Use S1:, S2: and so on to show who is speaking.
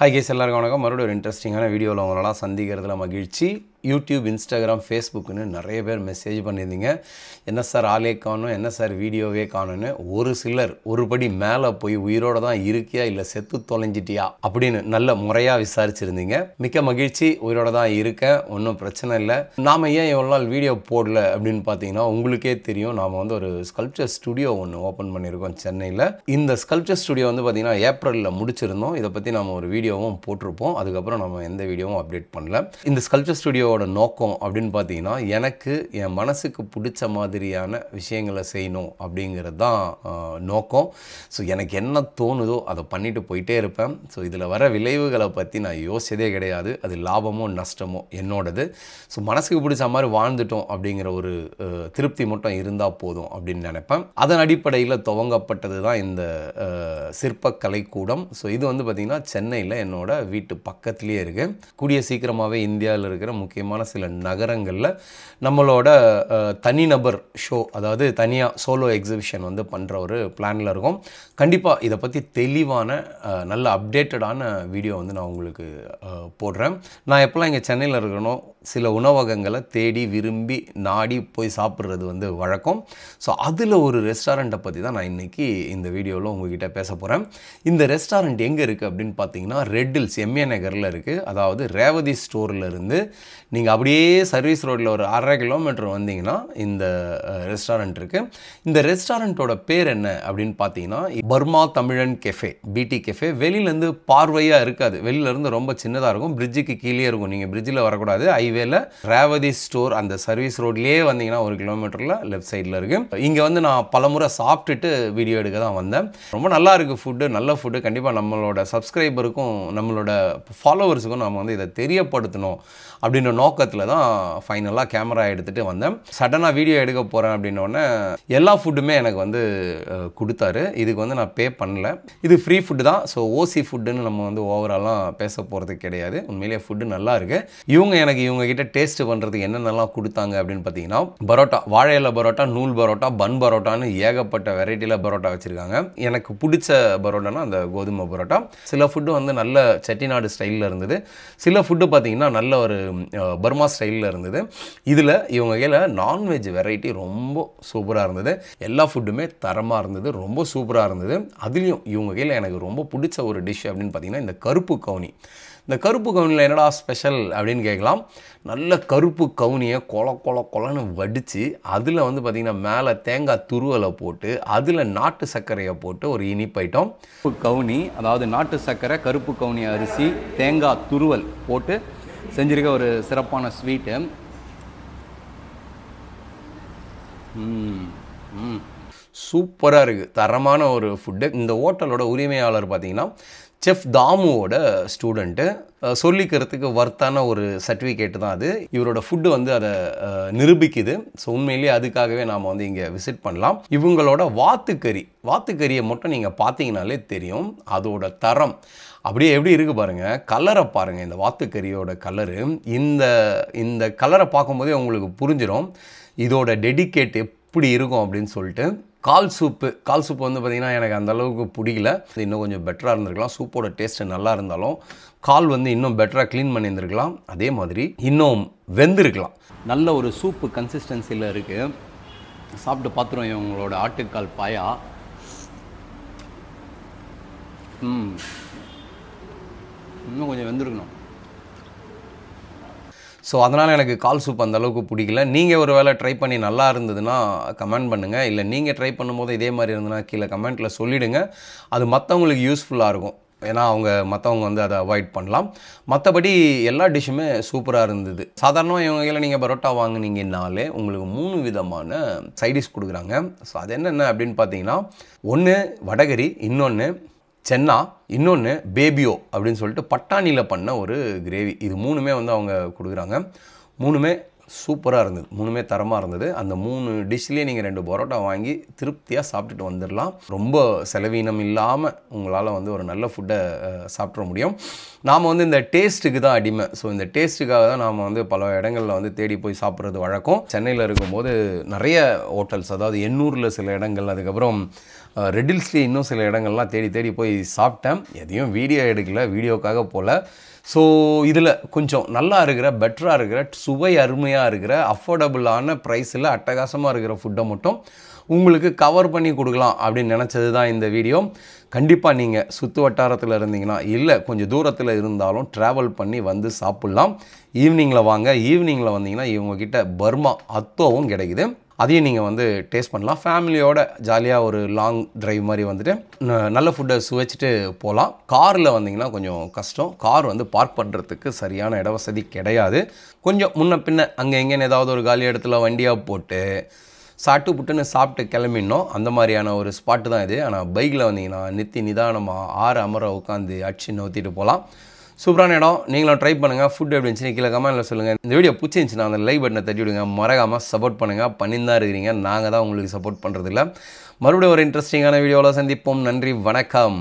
S1: Hi guys, எல்லாருக்கும் வணக்கம். மறுபடியும் ஒரு இன்ட்ரெஸ்டிங்கான வீடியோவில் உங்களெல்லாம் சந்திக்கிறதுல மகிழ்ச்சி. யூடியூப், இன்ஸ்டாகிராம், ஃபேஸ்புக்குன்னு நிறைய பேர் மெசேஜ் பண்ணியிருந்தீங்க. என்ன சார் ஆளே காணும், என்ன சார் வீடியோவே காணும்னு. ஒரு சிலர் ஒரு படி மேலே போய் உயிரோடு தான் இருக்கியா இல்லை செத்து தொலைஞ்சிட்டியா அப்படின்னு நல்ல முறையாக விசாரிச்சுருந்தீங்க. மிக்க மகிழ்ச்சி, உயிரோடு தான் இருக்கேன், ஒன்றும் பிரச்சனை இல்லை. நாம் ஏன் எவ்வளோ நாள் வீடியோ போடல அப்படின்னு பார்த்தீங்கன்னா உங்களுக்கே தெரியும். நாம் வந்து ஒரு ஸ்கல்ப்சர் ஸ்டுடியோ ஒன்று ஓப்பன் பண்ணியிருக்கோம் சென்னையில். இந்த ஸ்கல்ப்சர் ஸ்டுடியோ வந்து பார்த்திங்கன்னா ஏப்ரலில் முடிச்சிருந்தோம். இதை பற்றி நம்ம ஒரு வீடியோவும் போட்டிருப்போம். அதுக்கப்புறம் நம்ம எந்த வீடியோவும் அப்டேட் பண்ணல. இந்த ஸ்கல்ப்சர் ஸ்டுடியோவோட நோக்கம் அப்படின்னு பார்த்தீங்கன்னா எனக்கு என் மனசுக்கு பிடிச்ச மாதிரியான விஷயங்களை செய்யணும் அப்படிங்கிறது தான் நோக்கம். ஸோ எனக்கு என்ன தோணுதோ அதை பண்ணிட்டு போயிட்டே இருப்பேன். ஸோ இதில் வர விளைவுகளை பற்றி நான் யோசிச்சதே கிடையாது. அது லாபமோ நஷ்டமோ என்னோடது. ஸோ மனசுக்கு பிடிச்ச மாதிரி வாழ்ந்துட்டோம் அப்படிங்கிற ஒரு திருப்தி மட்டும் இருந்தால் போதும் அப்படின்னு நினைப்பேன். அதன் அடிப்படையில் துவங்கப்பட்டது தான் இந்த சிற்பக்கலை கூடம். ஸோ இது வந்து பார்த்திங்கன்னா சென்னையில் என்னோட வீட்டு பக்கத்துலேயே இருக்குது. கூடிய சீக்கிரமாகவே இந்தியாவில் இருக்கிற முக்கியமான சில நகரங்களில் நம்மளோட தனிநபர் ஷோ, அதாவது தனியாக சோலோ எக்ஸிபிஷன் வந்து பண்ணுற ஒரு பிளானில் இருக்கும். கண்டிப்பாக இதை பற்றி தெளிவான நல்ல அப்டேட்டடான வீடியோ வந்து நான் உங்களுக்கு போடுறேன். நான் எப்போல்லாம் இங்கே சென்னையில் இருக்கணும் சில உணவகங்களை தேடி விரும்பி நாடி போய் சாப்பிட்றது வந்து வழக்கம். ஸோ அதில் ஒரு ரெஸ்டாரண்ட்டை பற்றி தான் நான் இன்றைக்கி இந்த வீடியோவில் உங்ககிட்ட பேச போகிறேன். இந்த ரெஸ்டாரண்ட் எங்கே இருக்குது அப்படின்னு பார்த்தீங்கன்னா ரெட் ஹில்ஸ் எம்ஏ நகரில் இருக்குது. அதாவது ரேவதி ஸ்டோரில் இருந்து நீங்கள் அப்படியே சர்வீஸ் ரோட்டில் ஒரு 1/2 கிலோமீட்டர் வந்தீங்கன்னா இந்த ரெஸ்டாரண்ட் இருக்குது. இந்த ரெஸ்டாரண்ட்டோட பேர் என்ன அப்படின்னு பார்த்தீங்கன்னா பர்மா தமிழன் கெஃபே, பிடி கெஃபே. வெளியிலேருந்து பார்வையாக இருக்காது, வெளியிலேருந்து ரொம்ப சின்னதாக இருக்கும், பிரிட்ஜுக்கு கீழே இருக்கும். நீங்கள் பிரிட்ஜில் வரக்கூடாது, ஹைவேல ரேவதி ஸ்டோர் அந்த சர்வீஸ் ரோட்லேயே வந்தீங்கன்னா 1 கிலோமீட்டரில் லெஃப்ட் சைடில் இருக்குது. இங்கே வந்து நான் பலமுறை சாப்பிட்டுட்டு வீடியோ எடுக்க தான் வந்தேன். ரொம்ப நல்லா இருக்குது ஃபுட்டு, நல்ல ஃபுட்டு. கண்டிப்பாக நம்மளோட சப்ஸ்கிரைபருக்கும் நம்மளோட ஃபாலோவர்ஸுக்கும் நம்ம வந்து இதை தெரியப்படுத்தணும் அப்படின்ற நோக்கத்தில் தான் ஃபைனலாக கேமரா எடுத்துகிட்டு வந்தேன். சடனாக வீடியோ எடுக்க போகிறேன் அப்படின்னோடனே எல்லா ஃபுட்டுமே எனக்கு வந்து கொடுத்தாரு. இதுக்கு வந்து நான் பே பண்ணல, இது ஃப்ரீ ஃபுட்டு தான். ஸோ ஓசி ஃபுட்டுன்னு நம்ம வந்து ஓவராலாக பேச போகிறது கிடையாது. உண்மையிலேயே ஃபுட்டு நல்லா இருக்குது. இவங்க கிட்ட டேஸ்ட் பண்ணுறதுக்கு என்னென்னலாம் கொடுத்தாங்க அப்படின்னு பார்த்தீங்கன்னா பரோட்டா, வாழை இலை பரோட்டா, நூல் பரோட்டா, பன் பரோட்டான்னு ஏகப்பட்ட வெரைட்டியில் பரோட்டா வச்சுருக்காங்க. எனக்கு பிடிச்ச பரோட்டானா அந்த கோதுமை பரோட்டா. சில ஃபுட்டு வந்து நல்ல செட்டிநாடு ஸ்டைலில் இருந்தது, சில ஃபுட்டு பார்த்தீங்கன்னா நல்ல ஒரு பர்மா ஸ்டைலில் இருந்தது. இதில் இவங்க கையில் நான்வெஜ் வெரைட்டி ரொம்ப சூப்பராக இருந்தது. எல்லா ஃபுட்டுமே தரமாக இருந்தது, ரொம்ப சூப்பராக இருந்தது. அதுலேயும் இவங்க கையில் எனக்கு ரொம்ப பிடிச்ச ஒரு டிஷ் அப்படின்னு பார்த்தீங்கன்னா இந்த கருப்பு கவுனி. இந்த கருப்பு கவுனியில் என்னடா ஸ்பெஷல் அப்படின்னு கேட்கலாம். நல்ல கருப்பு கவுனியை கொலன்னு வடித்து அதில் வந்து பார்த்திங்கன்னா மேலே தேங்காய் துருவலை போட்டு அதில் நாட்டு சர்க்கரையை போட்டு ஒரு இனிப்பு ஐட்டம். கவுனி, அதாவது நாட்டு சர்க்கரை, கருப்பு கவுனி அரிசி, தேங்காய் துருவல் போட்டு செஞ்சிருக்க ஒரு சிறப்பான ஸ்வீட்டு. சூப்பராக இருக்குது, தரமான ஒரு ஃபுட்டு. இந்த ஹோட்டலோட உரிமையாளர் பார்த்திங்கன்னா செஃப் தாமுவோட ஸ்டூடெண்ட்டு. சொல்லிக்கிறதுக்கு வர்த்தான ஒரு சர்டிஃபிகேட்டு தான் அது. இவரோட ஃபுட்டு வந்து அதை நிரூபிக்குது. ஸோ உண்மையிலேயே அதுக்காகவே நாம் வந்து இங்கே விசிட் பண்ணலாம். இவங்களோட வாத்துக்கறியை மட்டும் நீங்கள் பார்த்தீங்கனாலே தெரியும் அதோட தரம் அப்படியே எப்படி இருக்குது பாருங்கள். கலரை பாருங்கள், இந்த வாத்துக்கறியோட கலரு. இந்த கலரை பார்க்கும்போதே உங்களுக்கு புரிஞ்சிடும் இதோட டெடிகேட் எப்படி இருக்கும் அப்படின்னு சொல்லிட்டு. கால் சூப்பு வந்து பார்த்திங்கன்னா எனக்கு அந்தளவுக்கு பிடிக்கல, இன்னும் கொஞ்சம் பெட்டராக இருந்திருக்கலாம். சூப்போட டேஸ்ட்டு நல்லா இருந்தாலும் கால் வந்து இன்னும் பெட்டராக க்ளீன் பண்ணியிருந்துருக்கலாம். அதே மாதிரி இன்னும் வெந்திருக்கலாம். நல்ல ஒரு சூப்பு கன்சிஸ்டன்சியில் இருக்குது. சாப்பிட்டு பார்த்துருவோம் இவங்களோட ஆட்டுக்கால் பாயா. இன்னும் கொஞ்சம் வெந்திருக்கணும். ஸோ அதனால் எனக்கு கால் சூப் அந்தளவுக்கு பிடிக்கல. நீங்கள் ஒரு வேளை ட்ரை பண்ணி நல்லா இருந்ததுன்னா கமெண்ட் பண்ணுங்கள், இல்லை நீங்கள் ட்ரை பண்ணும்போது இதே மாதிரி இருந்ததுன்னா கீழே கமெண்ட்டில் சொல்லிவிடுங்க. அது மற்றவங்களுக்கு யூஸ்ஃபுல்லாக இருக்கும். ஏன்னா மற்றவங்க வந்து அதை அவாய்ட் பண்ணலாம். மற்றபடி எல்லா டிஷ்ஷுமே சூப்பராக இருந்தது. சாதாரணமாக இவங்க கையில் நீங்கள் பரோட்டா வாங்கினீங்கன்னாலே உங்களுக்கு 3 விதமான சைடிஷ் கொடுக்குறாங்க. ஸோ அது என்னென்ன அப்படின்னு பார்த்தீங்கன்னா, ஒன்று வடகரி, இன்னொன்று சென்னா, இன்னொன்று பேபியோ அப்படின்னு சொல்லிட்டு பட்டாணியில் பண்ண ஒரு கிரேவி. இது 3மே வந்து அவங்க கொடுக்குறாங்க. 3மே சூப்பராக இருந்தது, 3மே தரமாக இருந்தது. அந்த 3 டிஷ்லேயே நீங்கள் 2 பரோட்டா வாங்கி திருப்தியாக சாப்பிட்டுட்டு வந்துடலாம். ரொம்ப செலவீனம் இல்லாமல் உங்களால் வந்து ஒரு நல்ல ஃபுட்டை சாப்பிட முடியும். நாம் வந்து இந்த டேஸ்ட்டுக்கு தான் அடிமை. ஸோ இந்த டேஸ்ட்டுக்காக தான் நாம் வந்து பல இடங்களில் வந்து தேடி போய் சாப்பிட்றது வழக்கம். சென்னையில் இருக்கும்போது நிறைய ஹோட்டல்ஸ், அதாவது எண்ணூரில் சில இடங்கள், அதுக்கப்புறம் ரெட்டில்ஸ்லேயே இன்னும் சில இடங்கள்லாம் தேடி தேடி போய் சாப்பிட்டேன். எதையும் வீடியோ எடுக்கல, வீடியோக்காக போகல. ஸோ இதில் கொஞ்சம் நல்லா இருக்கிற, பெட்டராக இருக்கிற, சுவை அருமையாக இருக்கிற, அஃபோர்டபுளான ப்ரைஸில் அட்டகாசமாக இருக்கிற ஃபுட்டை மட்டும் உங்களுக்கு கவர் பண்ணி கொடுக்கலாம் அப்படின்னு நினச்சது தான் இந்த வீடியோ. கண்டிப்பாக நீங்கள் சுற்று வட்டாரத்தில் இருந்தீங்கன்னா, இல்லை கொஞ்சம் தூரத்தில் இருந்தாலும் ட்ராவல் பண்ணி வந்து சாப்பிட்லாம். ஈவினிங்கில் வாங்க. ஈவினிங்கில் வந்தீங்கன்னா இவங்கக்கிட்ட பர்மா அத்தோவும் கிடைக்குது. அதையும் நீங்கள் வந்து டேஸ்ட் பண்ணலாம். ஃபேமிலியோட ஜாலியாக ஒரு லாங் ட்ரைவ் மாதிரி வந்துட்டு நல்ல ஃபுட்டை சுவைச்சிட்டு போகலாம். காரில் வந்தீங்கன்னா கொஞ்சம் கஷ்டம். கார் வந்து பார்க் பண்ணுறதுக்கு சரியான இட வசதி கிடையாது. கொஞ்சம் முன்ன பின்ன அங்கே எங்கேன்னு ஏதாவது ஒரு காலி இடத்துல வண்டியாக போட்டு சாப்பிட்டு புட்டுன்னு சாப்பிட்டு கிளம்பிடணும். அந்த மாதிரியான ஒரு ஸ்பாட்டு தான் இது. ஆனால் பைக்கில் வந்தீங்கன்னா நிதானமாக அமர உட்காந்து அடிச்சு நோத்திட்டு போகலாம். சூப்பரான இடம். நீங்களும் ட்ரை பண்ணுங்கள். ஃபுட் எப்படி இருந்துச்சு கீழே கமெண்ட்டில் சொல்லுங்கள். இந்த வீடியோ பிடிச்சிருந்துச்சுன்னா அந்த லைக் பட்டனை தட்டி விடுங்க. மறக்காமல் சப்போர்ட் பண்ணுங்கள். பண்ணின்னு தான் இருக்கிறீங்க, நாங்கள் தான் உங்களுக்கு சப்போர்ட் பண்ணுறதில்ல. மறுபடியும் ஒரு இன்ட்ரெஸ்டிங்கான வீடியோவில் சந்திப்போம். நன்றி, வணக்கம்.